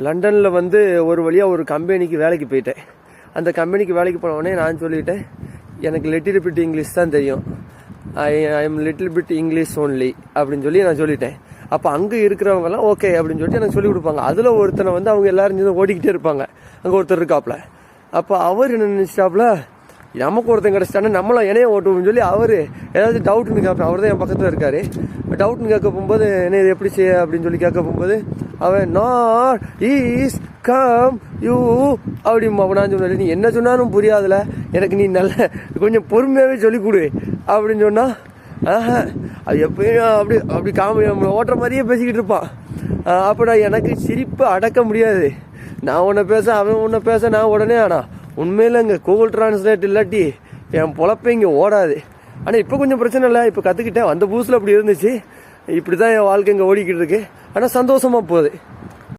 லண்டனில் வந்து ஒரு வழியாக ஒரு கம்பெனிக்கு வேலைக்கு போயிட்டேன். அந்த கம்பெனிக்கு வேலைக்கு போனவுடனே நான் சொல்லிட்டேன், எனக்கு லிட்டில் பிட் இங்கிலீஷ் தான் தெரியும், I am little bit English only அப்படின்னு சொல்லி நான் சொல்லிட்டேன். அப்போ அங்கே இருக்கிறவங்கலாம் ஓகே அப்படின்னு சொல்லிட்டு எனக்கு சொல்லிக் கொடுப்பாங்க. அதில் ஒருத்தனை வந்து அவங்க எல்லாரும் சேர்ந்து ஓடிக்கிட்டே இருப்பாங்க. அங்கே ஒருத்தர் இருக்காப்புல. அப்போ அவர் என்ன நினச்சிட்டாப்புல, நமக்கு ஒருத்தன் கிடச்சிட்டானே நம்மளாம் என்னைய ஓட்டுவோம்னு சொல்லி அவர் ஏதாவது டவுட்டுன்னு கேட்பேன். அவர் தான் என் பக்கத்தில் இருக்காரு. டவுட்னு கேட்க போகும்போது என்ன இது எப்படி செய்ய அப்படின்னு சொல்லி கேட்க போகும்போது அவன் நாட் ஈஸ் கம் யூ அப்படிம்பா. நான் சொன்னேன், நீ என்ன சொன்னாலும் புரியாதுல, எனக்கு நீ நல்ல கொஞ்சம் பொறுமையாகவே சொல்லிக் கொடு அப்படின்னு சொன்னா, அது எப்பயும் அப்படி அப்படி காமெடி நம்மளை ஓட்டுற மாதிரியே பேசிக்கிட்டு இருப்பான். அப்படா எனக்கு சிரிப்பு அடக்க முடியாது. நான் உன்னை பேச அவன் உன்னை பேச நான் உடனே, ஆனால் உண்மையில் இங்கே கூகுள் டிரான்ஸ்லேட் இல்லாட்டி என் பொழப்ப இங்கே ஓடாது. ஆனால் இப்போ கொஞ்சம் பிரச்சனை இல்லை, இப்போ கற்றுக்கிட்டேன். அந்த புதுசில் அப்படி இருந்துச்சு, இப்படி தான் என் வாழ்க்கை இங்கே ஓடிக்கிட்டு இருக்கு. ஆனால் சந்தோஷமாக போகுது.